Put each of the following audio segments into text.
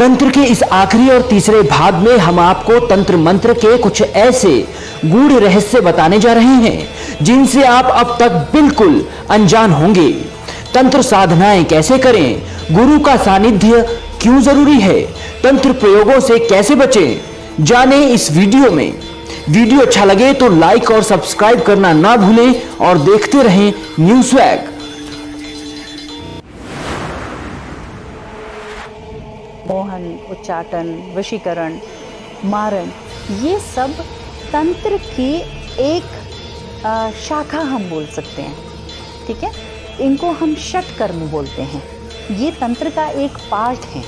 तंत्र के इस आखिरी और तीसरे भाग में हम आपको तंत्र मंत्र के कुछ ऐसे गूढ़ रहस्य बताने जा रहे हैं जिनसे आप अब तक बिल्कुल अनजान होंगे। तंत्र साधनाएं कैसे करें, गुरु का सानिध्य क्यों जरूरी है, तंत्र प्रयोगों से कैसे बचें, जानें इस वीडियो में। वीडियो अच्छा लगे तो लाइक और सब्सक्राइब करना ना भूलें और देखते रहें न्यू स्वैग। मोहन, उच्चाटन, वशीकरण, मारण, ये सब तंत्र की एक शाखा हम बोल सकते हैं। ठीक है, इनको हम षटकर्म बोलते हैं। ये तंत्र का एक पार्ट है,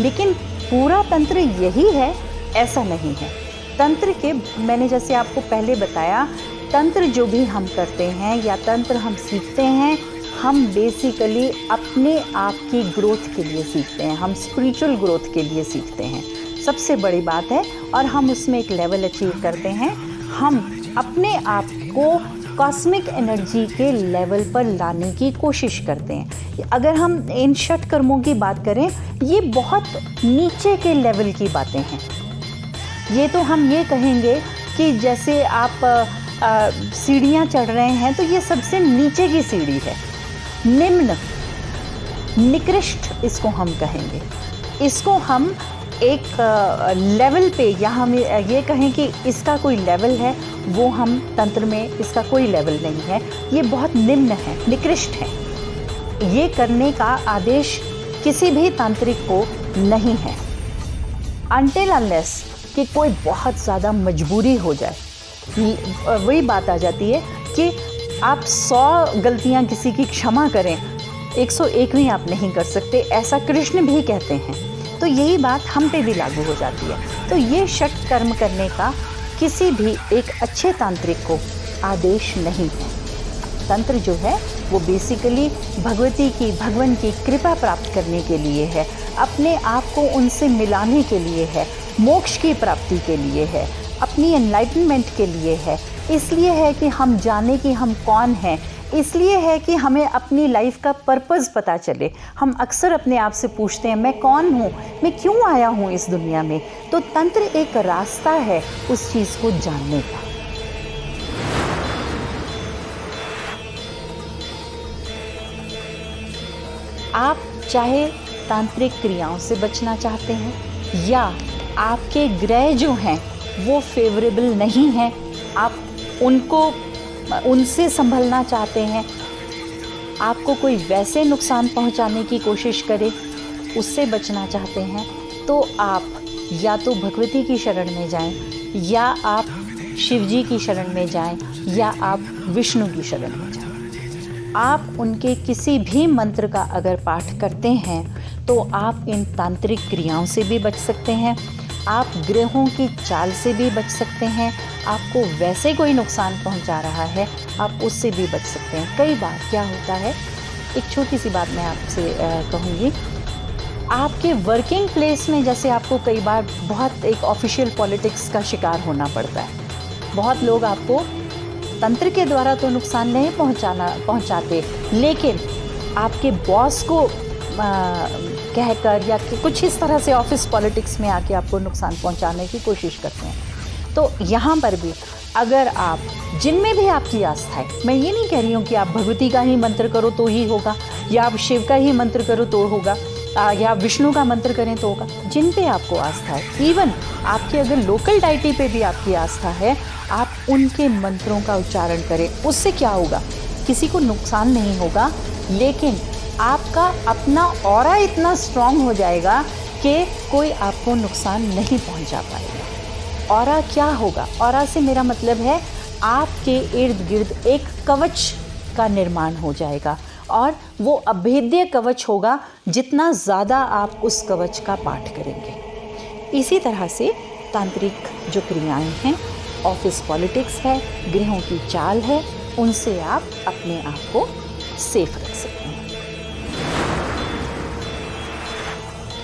लेकिन पूरा तंत्र यही है ऐसा नहीं है। तंत्र के मैंने जैसे आपको पहले बताया, तंत्र जो भी हम करते हैं या तंत्र हम सीखते हैं, हम बेसिकली अपने आप की ग्रोथ के लिए सीखते हैं, हम स्पिरिचुअल ग्रोथ के लिए सीखते हैं, सबसे बड़ी बात है। और हम उसमें एक लेवल अचीव करते हैं, हम अपने आप को कॉस्मिक एनर्जी के लेवल पर लाने की कोशिश करते हैं। अगर हम इन षटकर्मों की बात करें, ये बहुत नीचे के लेवल की बातें हैं। ये तो हम ये कहेंगे कि जैसे आप सीढ़ियाँ चढ़ रहे हैं, तो ये सबसे नीचे की सीढ़ी है, निम्न, निकृष्ट इसको हम कहेंगे। इसको हम एक लेवल पे, या हम ये कहें कि इसका कोई लेवल है, वो हम तंत्र में इसका कोई लेवल नहीं है, ये बहुत निम्न है, निकृष्ट है। ये करने का आदेश किसी भी तांत्रिक को नहीं है, अनटिल अनलेस कि कोई बहुत ज़्यादा मजबूरी हो जाए। वही बात आ जाती है कि आप 100 गलतियां किसी की क्षमा करें, 101वीं आप नहीं कर सकते, ऐसा कृष्ण भी कहते हैं। तो यही बात हम पे भी लागू हो जाती है। तो ये षट कर्म करने का किसी भी एक अच्छे तांत्रिक को आदेश नहीं है। तंत्र जो है वो बेसिकली भगवान की कृपा प्राप्त करने के लिए है, अपने आप को उनसे मिलाने के लिए है, मोक्ष की प्राप्ति के लिए है, अपनी एनलाइटनमेंट के लिए है। इसलिए है कि हम जाने कि हम कौन हैं, इसलिए है कि हमें अपनी लाइफ का पर्पस पता चले। हम अक्सर अपने आप से पूछते हैं, मैं कौन हूँ, मैं क्यों आया हूँ इस दुनिया में। तो तंत्र एक रास्ता है उस चीज़ को जानने का। आप चाहे तांत्रिक क्रियाओं से बचना चाहते हैं, या आपके ग्रह जो हैं वो फेवरेबल नहीं हैं, आप उनसे संभलना चाहते हैं, आपको कोई वैसे नुकसान पहुंचाने की कोशिश करे, उससे बचना चाहते हैं, तो आप या तो भगवती की शरण में जाएं, या आप शिव जी की शरण में जाएं, या आप विष्णु की शरण में जाएं। आप उनके किसी भी मंत्र का अगर पाठ करते हैं तो आप इन तांत्रिक क्रियाओं से भी बच सकते हैं, आप ग्रहों की चाल से भी बच सकते हैं, आपको वैसे कोई नुकसान पहुंचा रहा है आप उससे भी बच सकते हैं। कई बार क्या होता है, एक छोटी सी बात मैं आपसे कहूँगी, आपके वर्किंग प्लेस में जैसे आपको कई बार बहुत एक ऑफिशियल पॉलिटिक्स का शिकार होना पड़ता है। बहुत लोग आपको तंत्र के द्वारा तो नुकसान नहीं पहुंचाते, लेकिन आपके बॉस को कहकर या कुछ इस तरह से ऑफिस पॉलिटिक्स में आके आपको नुकसान पहुंचाने की कोशिश करते हैं। तो यहाँ पर भी अगर आप, जिनमें भी आपकी आस्था है, मैं ये नहीं कह रही हूँ कि आप भगवती का ही मंत्र करो तो ही होगा, या आप शिव का ही मंत्र करो तो होगा, या विष्णु का मंत्र करें तो होगा। जिन पे आपको आस्था है, इवन आपके अगर लोकल डाइटी पे भी आपकी आस्था है, आप उनके मंत्रों का उच्चारण करें। उससे क्या होगा, किसी को नुकसान नहीं होगा, लेकिन आपका अपना ऑरा इतना स्ट्रांग हो जाएगा कि कोई आपको नुकसान नहीं पहुंचा पाएगा। ऑरा क्या होगा, ऑरा से मेरा मतलब है आपके इर्द गिर्द एक कवच का निर्माण हो जाएगा, और वो अभेद्य कवच होगा जितना ज़्यादा आप उस कवच का पाठ करेंगे। इसी तरह से तांत्रिक जो क्रियाएं हैं, ऑफिस पॉलिटिक्स है, ग्रहों की चाल है, उनसे आप अपने आप को सेफ रख सकते हैं।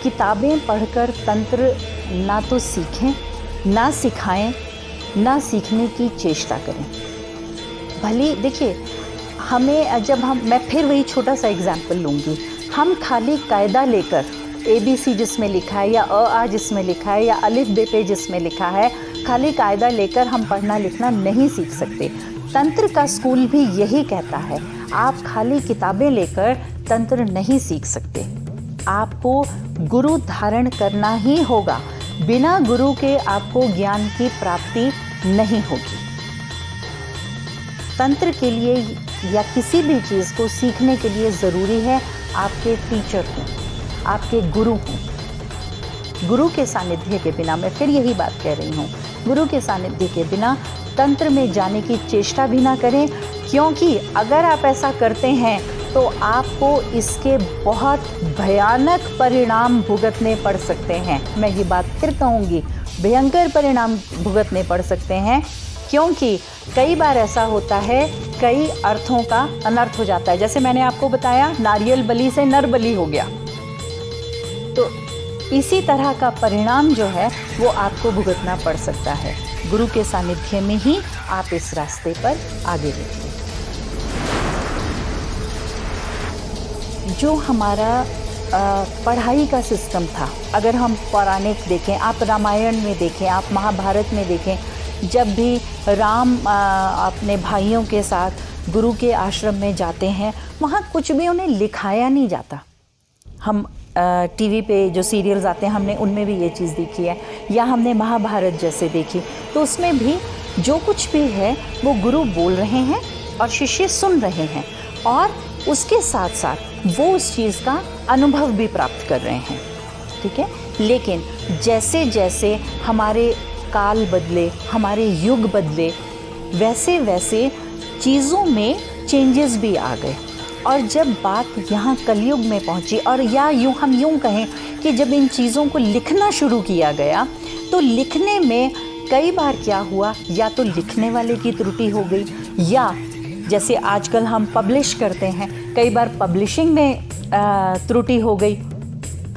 किताबें पढ़कर तंत्र ना तो सीखें, ना सिखाएं, ना सीखने की चेष्टा करें। भले देखिए, हमें जब मैं फिर वही छोटा सा एग्जाम्पल लूँगी, हम खाली कायदा लेकर ABC जिसमें लिखा है या आ जिसमें लिखा है या अलिफ बे पे जिसमें लिखा है, खाली कायदा लेकर हम पढ़ना लिखना नहीं सीख सकते। तंत्र का स्कूल भी यही कहता है, आप खाली किताबें लेकर तंत्र नहीं सीख सकते, आपको गुरु धारण करना ही होगा। बिना गुरु के आपको ज्ञान की प्राप्ति नहीं होगी। तंत्र के लिए या किसी भी चीज़ को सीखने के लिए ज़रूरी है आपके टीचर हों, आपके गुरु हों। गुरु के सानिध्य के बिना, मैं फिर यही बात कह रही हूँ, गुरु के सानिध्य के बिना तंत्र में जाने की चेष्टा भी ना करें, क्योंकि अगर आप ऐसा करते हैं तो आपको इसके बहुत भयानक परिणाम भुगतने पड़ सकते हैं। मैं ये बात फिर कहूँगी, भयंकर परिणाम भुगतने पड़ सकते हैं, क्योंकि कई बार ऐसा होता है, कई अर्थों का अनर्थ हो जाता है। जैसे मैंने आपको बताया, नारियल बलि से नर बलि हो गया, तो इसी तरह का परिणाम जो है वो आपको भुगतना पड़ सकता है। गुरु के सानिध्य में ही आप इस रास्ते पर आगे बढ़िए। जो हमारा पढ़ाई का सिस्टम था, अगर हम पौराणिक देखें, आप रामायण में देखें, आप महाभारत में देखें, जब भी राम अपने भाइयों के साथ गुरु के आश्रम में जाते हैं, वहाँ कुछ भी उन्हें लिखाया नहीं जाता। हम टीवी पे जो सीरियल्स आते हैं, हमने उनमें भी ये चीज़ देखी है, या हमने महाभारत जैसे देखी, तो उसमें भी जो कुछ भी है वो गुरु बोल रहे हैं और शिष्य सुन रहे हैं, और उसके साथ साथ वो उस चीज़ का अनुभव भी प्राप्त कर रहे हैं। ठीक है, लेकिन जैसे जैसे हमारे काल बदले, हमारे युग बदले, वैसे वैसे चीज़ों में चेंजेस भी आ गए। और जब बात यहाँ कलयुग में पहुँची, और या हम यूँ कहें कि जब इन चीज़ों को लिखना शुरू किया गया, तो लिखने में कई बार क्या हुआ, या तो लिखने वाले की त्रुटि हो गई, या जैसे आजकल हम पब्लिश करते हैं, कई बार पब्लिशिंग में त्रुटि हो गई।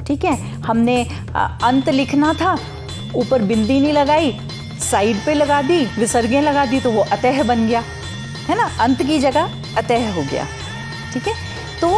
ठीक है, हमने अंत लिखना था, ऊपर बिंदी नहीं लगाई, साइड पे लगा दी, विसर्गें लगा दी, तो वो अतः बन गया, है ना, अंत की जगह अतः हो गया। ठीक है, तो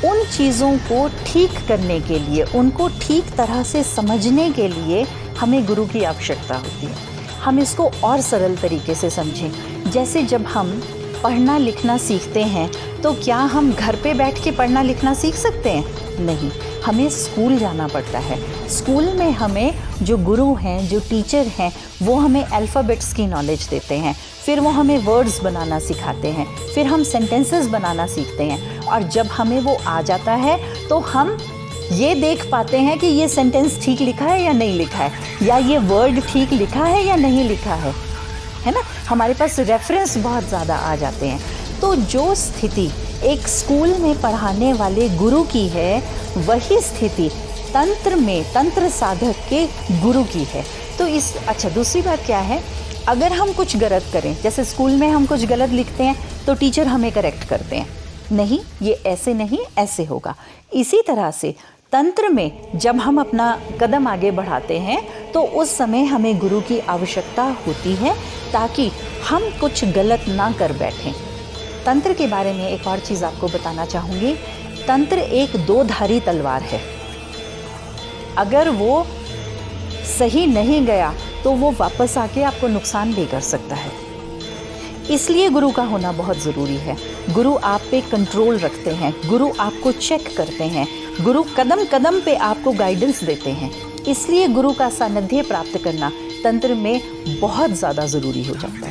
उन चीज़ों को ठीक करने के लिए, उनको ठीक तरह से समझने के लिए हमें गुरु की आवश्यकता होती है। हम इसको और सरल तरीके से समझें। जैसे जब हम पढ़ना लिखना सीखते हैं, तो क्या हम घर पे बैठ के पढ़ना लिखना सीख सकते हैं? नहीं, हमें स्कूल जाना पड़ता है। स्कूल में हमें जो गुरु हैं, जो टीचर हैं, वो हमें अल्फ़ाबेट्स की नॉलेज देते हैं, फिर वो हमें वर्ड्स बनाना सिखाते हैं, फिर हम सेंटेंसेस बनाना सीखते हैं, और जब हमें वो आ जाता है तो हम ये देख पाते हैं कि ये सेंटेंस ठीक लिखा है या नहीं लिखा है, या ये वर्ड ठीक लिखा है या नहीं लिखा है ना। हमारे पास रेफरेंस बहुत ज़्यादा आ जाते हैं। तो जो स्थिति एक स्कूल में पढ़ाने वाले गुरु की है, वही स्थिति तंत्र में तंत्र साधक के गुरु की है। तो अच्छा, दूसरी बात क्या है, अगर हम कुछ गलत करें, जैसे स्कूल में हम कुछ गलत लिखते हैं तो टीचर हमें करेक्ट करते हैं, नहीं ये ऐसे नहीं, ऐसे होगा। इसी तरह से तंत्र में जब हम अपना कदम आगे बढ़ाते हैं, तो उस समय हमें गुरु की आवश्यकता होती है, ताकि हम कुछ गलत ना कर बैठें। तंत्र के बारे में एक और चीज़ आपको बताना चाहूँगी। तंत्र एक दो धारी तलवार है। अगर वो सही नहीं गया तो वो वापस आके आपको नुकसान भी कर सकता है। इसलिए गुरु का होना बहुत ज़रूरी है। गुरु आप पे कंट्रोल रखते हैं, गुरु आपको चेक करते हैं, गुरु कदम कदम पे आपको गाइडेंस देते हैं। इसलिए गुरु का सानिध्य प्राप्त करना तंत्र में बहुत ज़्यादा ज़रूरी हो जाता है।